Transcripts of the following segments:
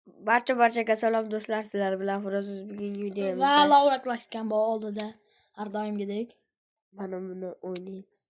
Barchaga salom do'stlar, sizlar bilan Firozuz bugungi Va videomizda Laura Clash'kan bu oldida har doimgidek mana buni o'ynaymiz.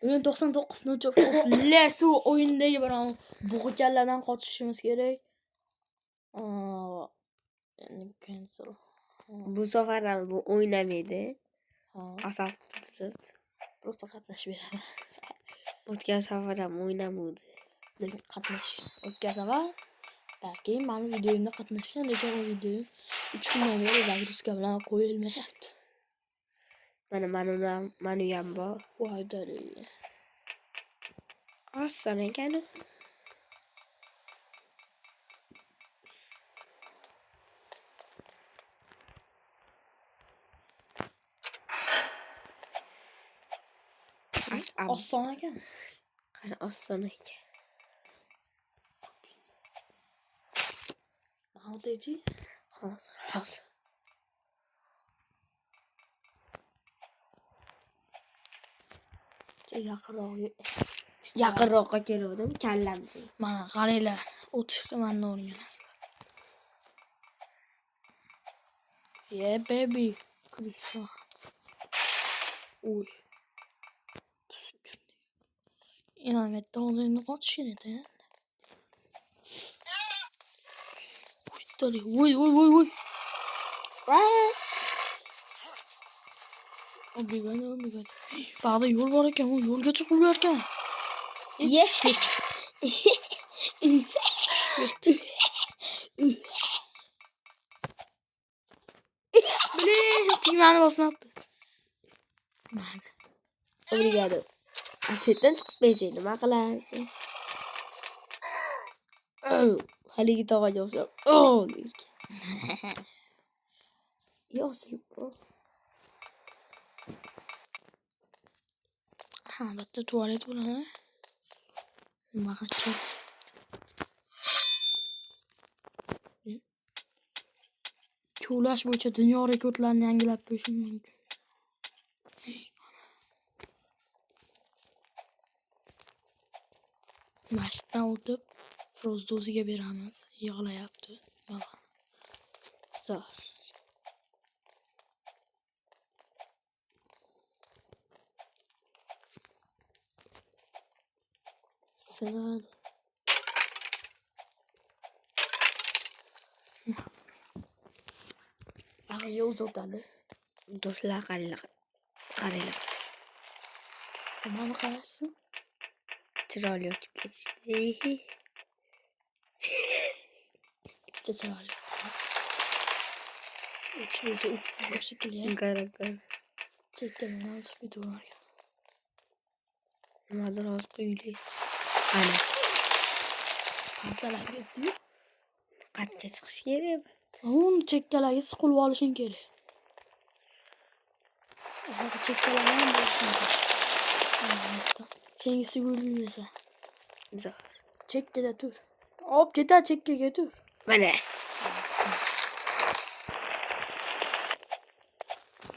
o'yin 99 lesu o'yindagi biron bug'chalardan qochishimiz kerak. Cancel. Bu safar ham bu o'ynamaydi. Ha, Asaf tutib. просто qatnashib beradi. O'tgan safar ham o'ynamadi. Lekin qatnash o'tgan safar keyin meni videomda qatnashgan, lekin o video 3 kundan beri загрузка bilan qo'yilmayapti. Mana manu ham bor. Voy dali. Oson ekan. Oson ekan. Qara oson ekan. Ma'lumotchi? Hozir. Yaqinroqqa keldim, kallam teng. Mana qaranglar, o'tishga mendan o'rganasizlar. Yeah baby. Krishna. Uy. İnanmet olduğunu kaç yine de. Uy. Obrigado. Bağda yol var ekan, o yolga chiqib yurarkan. Timani bosmabdi. Mana. Obrigado. Asetdan chiqmaysiz, nima qilasiz? Haligi tog'aga o'xshab. Yo'qsilib qol. Ha, bitta tualet bo'ladi. Nima qilib? Cho'lash bo'yicha dunyo rekordlarini yangilab qo'yishim mumkin. Mashqdan o'tib, Firozuz o'ziga beramiz. Yig'layapti. Mana. Zo'r. Sinadi. Bag'riga o'tadi. Do'stlar qaranglar. Mana qarashsin. Chiroyli o'tib ketishdi. Chiroyli. Uchinchi o'ttiz shekilli. Qarab. Chekkadan chiqib ketavergan. Nimadir hozir quyili. Ana. Qanchalar ketdi? Qatga chiqish kerak. Uni chekkalarga siqilib olishing kerak. Hozir chekkalarga ham bo'lsin. Keyingisi gullaysa. Zo'r. Chekkada tur. Olib ketar chekkaga tur. Mana.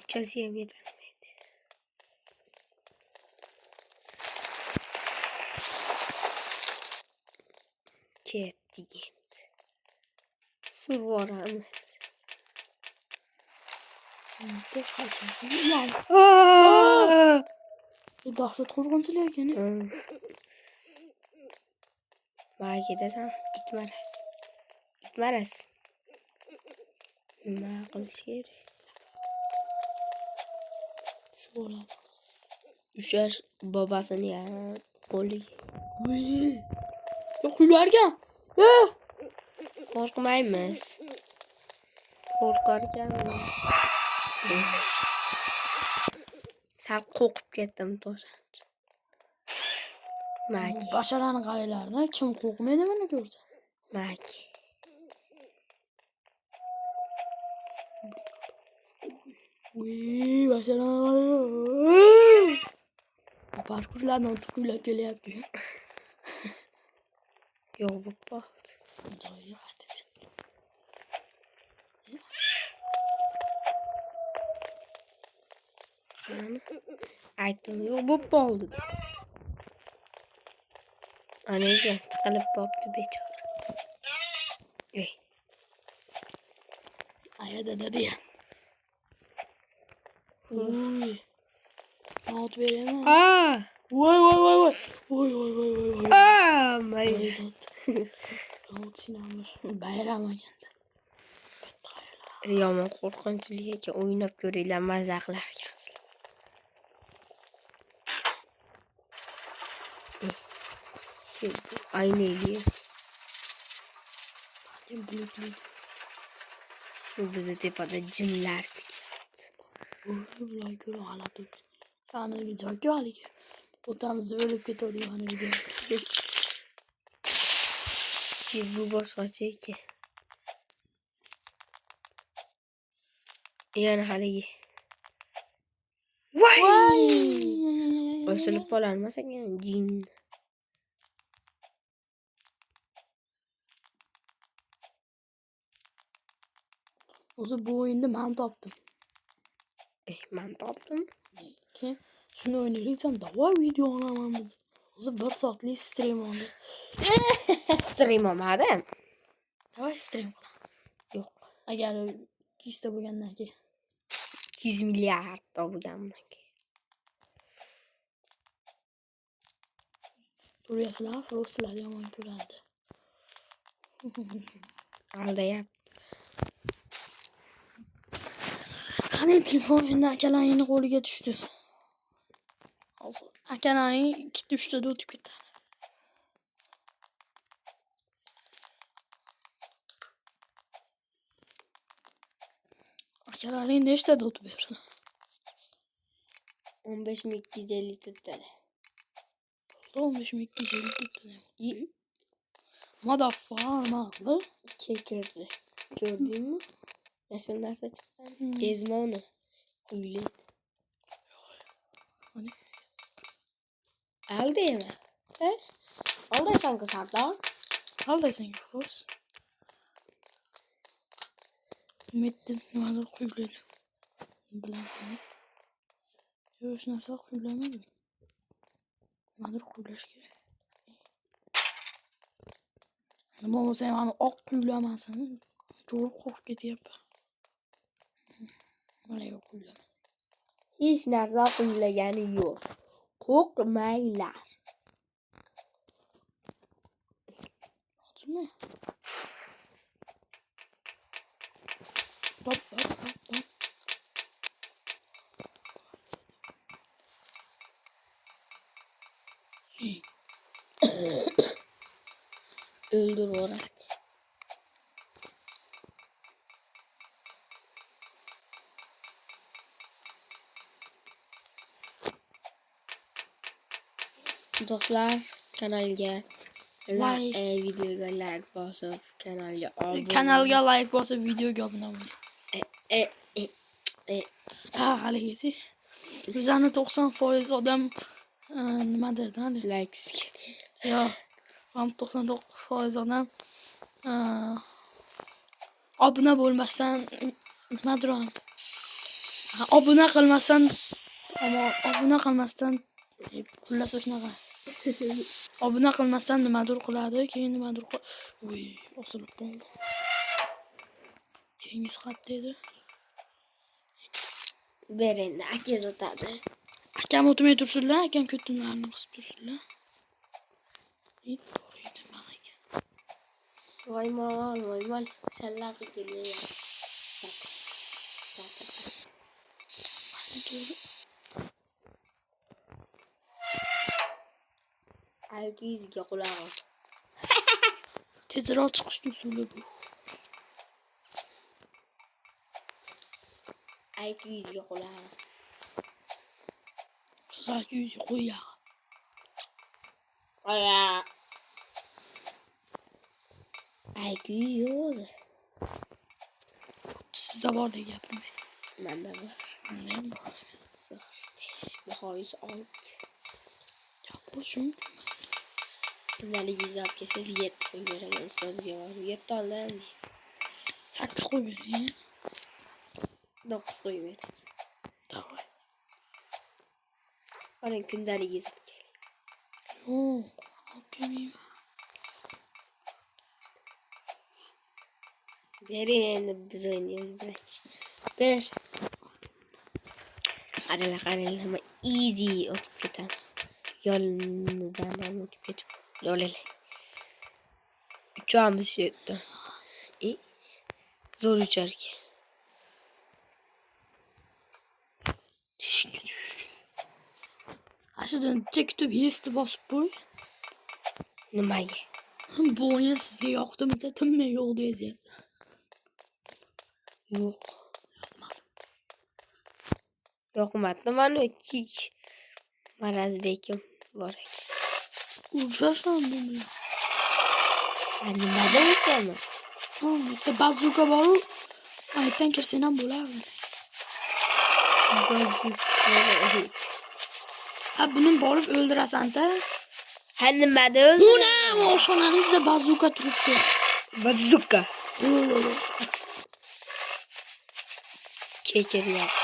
Ikkasi ham yetmaydi. Ketdik endi. Survoramiz. Dahsat qo'rqinchli ekan. Ma'gidasan, itmaras. Nima qilish kerak? Shu bo'ladi. Ushlash bobasini ham qo'liga. Yo'q, ularga. Qo'rqmaymiz. Qo'rqarkanmiz. Sal qo'rqib ketdim to'shancha. Maki. Basharani qaranglar-da, kim qo'rqmaydi buni ko'rsa. Maki. Uy, basharani qarang. Parkurlarni o'tib kelyapti. Yo'q bu bo'ldi. Joyiga qaytib ketdi. Qani? Aytdim, yo'q bu bo'ldi. Ana ekan, tiqilib qopti bechora. Ayada da diye. Oy. Not veremem. Aa! Vay vay vay vay. Vay vay vay vay vay. Aa! My Vay tat. Not sinamır. Bayram aganda. yomon qo'rqinchligicha o'ynab ko'ringlar, maza qilarkansizlar. Aynayli. Bizni tepada jinlar kutyapti. Oy bular ko'ra g'alati. Yani joyga haliga. Otamizda o'lib ketadigan mana video. Bu boshqacha ekan. Yana haligi. Voy! Osilib qolarmasak jin. O'zi bu o'yinni men topdim. Men topdim. Keyin shuni o'ynayliksan, davay video olaman dedi. O'zi 1 soatlik stream oldi. Stream olmadim. Davay stream qilamiz. Yo'q. Agar 200 ta bo'lgandan keyin 200 milliard bo'lgandan keyin. Turyalar ruslar yomon ko'radi. Aldayap. Qani telefonni akalarning qo'liga tushdi. Hozir akalarning 2-3 ta o'tib ketadi. Akalarning nechta o'tib berdi? 15250 tutadi. 15250 tutadi. Motherfucker. Kekirdi. Ko'rdingmi? Yashin narsa chiqqan. Ezma uni. Kuyli. Aldaymi? Aldaysan-ku Sardor. Aldaysan Yufus. Metin nimadir quyiladi. Bilaman. Yo'q, narsa quyilamadim. Nimadir quylash kerak. Nima bo'lsa ham oq quyulamasin. To'g'ri qo'rqib ketyapman. Mana yo'q quyulama. Hech narsa quylagani yo'q. Qo'rqmanglar. Hozirmi? Top. Öldürüyorlar. Do'stlar, kanalga videoga like bosib, Kanalga like bosib, videoga obuna bo'ling. Haligisi. Bizani 90% odam nima dedi? Like. Yo'q. Ham 99% odam obuna bo'lmasdan nimadir obuna qilmasdan xullas shunaqa. Obuna qilmasdan nimadir qiladi, keyin nimadir voy, osilib qoldi. Keyingi qat dedi. Berendi, akangiz o'tadi. Akam o'tmay tursinlar, akam ko'tinlarni qisib tursinlar. Voymal, shallar kelgan. Aygizga qulog'im. Tezroq chiqishni usuli bu. Aygizga qulog'im. Sizga qo'ya. Oya. Aygiz. Sizda bor deb gapirmang. Menda bor. Menda ham bor. Bahoyisi 6. Yapışın. Kundaligizni olib kelsangiz 7 qo'yib beraman ustozga borib. 7 oldim. 8 qo'yib bering. 9 qo'yib bering. Davay. Oling kundaligizni olib keling. Yo'q, olib kelmayman. Verin endi biz oynayalım biraz. Ver. Qaranglar nima easy o'tib ketadi. Yo'ldan ham o'tib ketib. Yo'llar. Uchamiz shu yerda. Zo'r ucharki. Tishga tush. Ashidan chekitib yesdi bosib qo'y. Nimaga? Bu o'yin sizga yoqdimi? Tinmay yo'q deyapti. Yo'q. Yoqmadi. Mana kik Marazbekim bor ekan. Urishashan bu bilan. Nimada o'sami? Bitta bazuka bor-u, aytdan kirsang ham bo'lardi. Ha, buni borib o'ldirasan-da. Ha, nimada o'ldirasan? Buni oshxonaning ichida bazuka turibdi. Bazuka. Kekiryapti.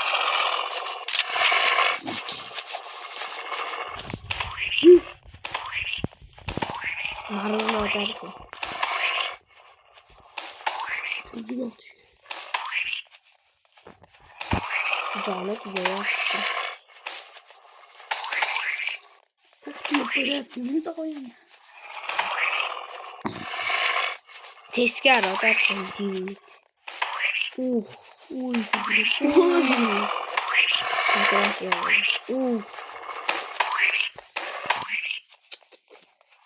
Marulni otarsan. Tuziga otish. Joni tugayapti. Qo'yib, mencha qo'yaman. Teskari otarsan jinni. Uy, Sakrashyapti.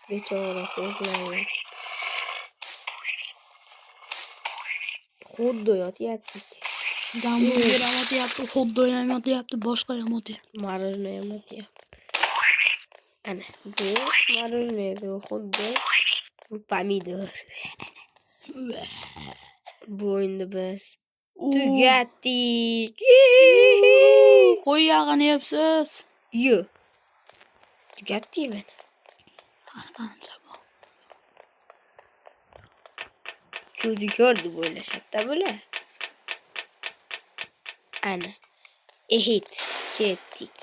Bechora qo'rqmayapti. Xuddi yotyapti. Gamburger ham otyapti, hotdog ham otyapti, boshqa ham otyapti. Marulni ham otyapti. Ana, bu marulni, xuddi pomidor. Bu endi biz tugatdik. Qo'y yog'ini yeyapsiz. Yo'q. Tugatdik mana. Ancha bor. Ko'zi ko'r deb o'ylashadi bular. Ana. Ehit ketdik.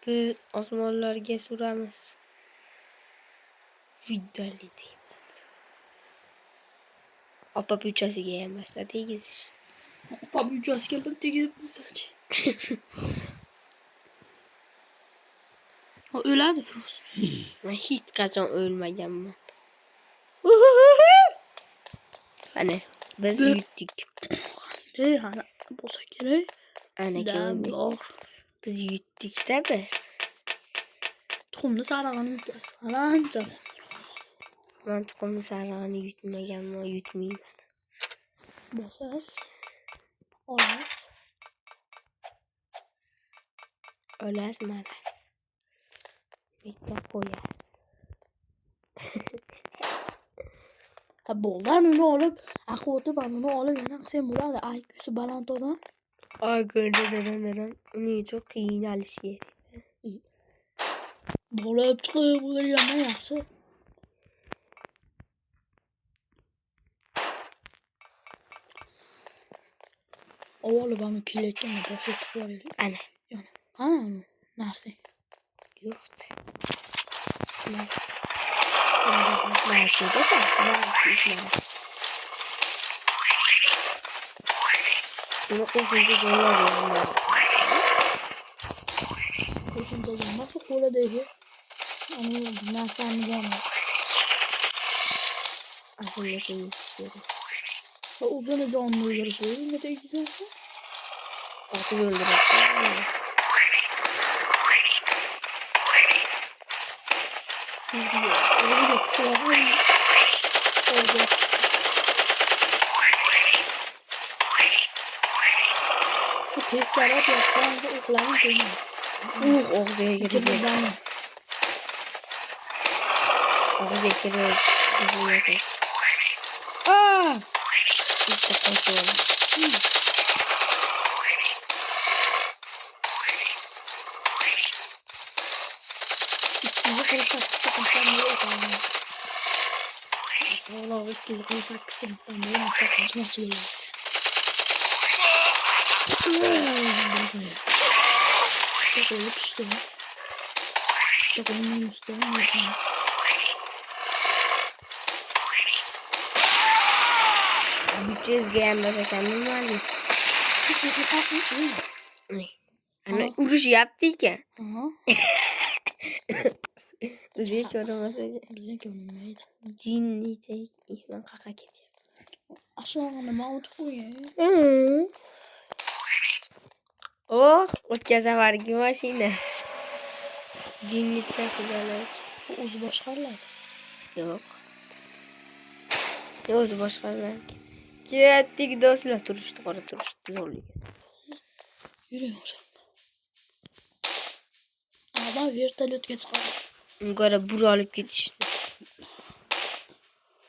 Biz osmonlarga suramiz. Viddali deymiz. Opa puchasiga ham basta tegizish. Opa puchasiga bir tegibmiz-chi. O o'ladi Frost. Men hech qachon o'lmaganman. Ana, biz yutdik. Ana bo'lsa kerak. Ana ko'rdik. Bor. Biz yutdik-da biz. Tuxumni sarig'ini yutasiz. Ancha. Men tuxumni sarig'ini yutmaganman, yutmayman. Bosasiz. Olasiz. Olasiz, malas. Bitta qo'yasiz. Ha, bo'lgan uni olib, aqoti bor, uni olib yana qilsam bo'ladi. IQsi baland odam. Dadan. Uning uchun qiynalish kerak. Bo'lib chiqib bo'lgandan yaxshi. Avvalo buni kelayotgan boshga tiqib yuboraylik. Ana. Ana narsa. Yo'q. Buni qo'shimcha joylar Qo'shimcha bo'lmasa qo'ladagi ana narsani yana. aslida tegizish kerak. Va o'zini jonini o'ldirib qo'ydi, tegizasa. Otib o'ldiradi. Tezkor yapsam uxlayman deyman. Og'ziga kirdi. Og'ziga kirdi. Zibulasa. Bitta qo'yib. 300 ga ham bas ekanmi muallim? Ana urushyapti ekan. Bizga ko'rinmasa Bizga ko'rinmaydi. jinniday man qaqa ketyapti. Ashyoqni nima o'tib qo'ying. Oh, o'tkazavargi mashina. Jinnichasidan Bu o'zi boshqariladi. yo'q. O'zi boshqalarga. Ketdik do'stlar, turishdi, qora turishdi zo'rlik. Yuring o'sha. Adam vertolyotga chiqamiz. Ungora bur olib ketishdi.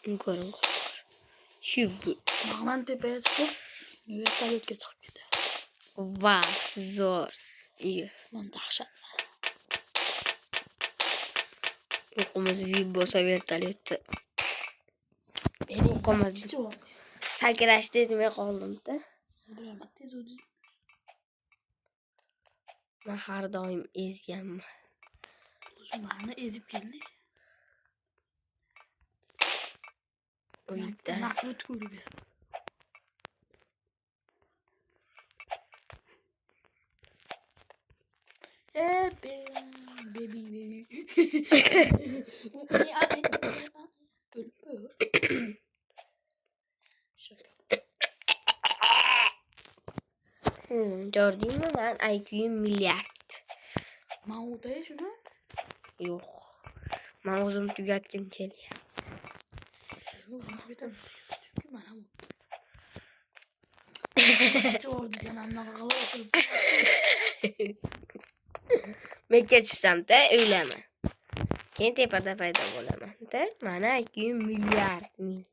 Ungora. Shu bu. Ma'nan tepaga chiqib, vertolyotga chiqib ketadi. Vau, zo'r. Iyo. Men dahshat. O'qimiz vib bo'lsa vertolyotda. O'qimiz. Sakrashni ezmay qoldim-da. Bilaman, tez o'zi. Men har doim ezganman. Ma'ni ezib keldi. Uyda. Nakrut ko'rib. Baby. Gördün mü ben IQ'yum milyard. Ma'udaya shuni? Yo'q. Men o'zim tugatgim kelyapti. O'zim tugatamiz. Chunki mana bu. Chiqordi sen anaqa qilib. Mekka tushsam-da o'laman. Keyin tepada paydo bo'laman-da. Mana IQyum milyard ming.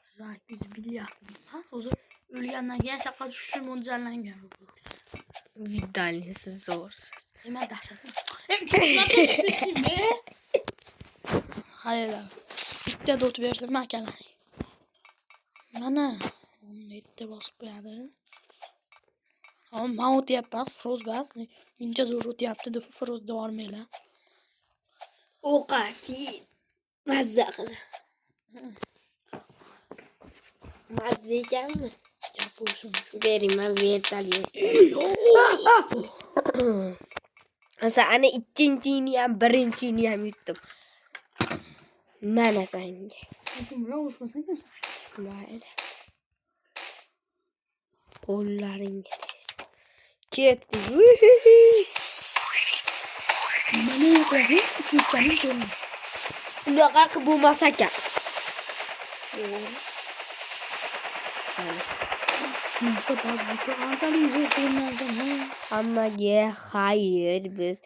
Siz IQyingiz milyard ming. Ha? O'zi o'lgandan keyin shaqqa tushishi mo'ljallangan. Vidalnisiz zo'rsiz. Hemen dahshatli. Üçüncü hayır. Bitta dot bersin akalar. Mana. Onu ette bosib qo'yadi. Ama o'tyapman, froz bas. Incha zo'r o'tyapti deb frozda bormaylar. O'qati mazza qil. Mazza ekanmi? Gap bo'lsin. Bering, men vertolyot. Asa ana ikkinchini ham, birinchini ham yutdim. Mana senga. Kim bilan urushmasang Mayli. Qo'llaringga ketdik. Mana yo'qlari uchirganim ko'rdim. Unaqa qilib bo'lmas ekan. Hammaga xayr, biz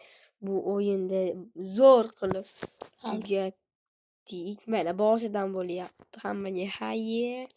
bu o'yinda zo'r qilib tugatdik. Mana boshidan bo'lyapti. Hammaga xayr.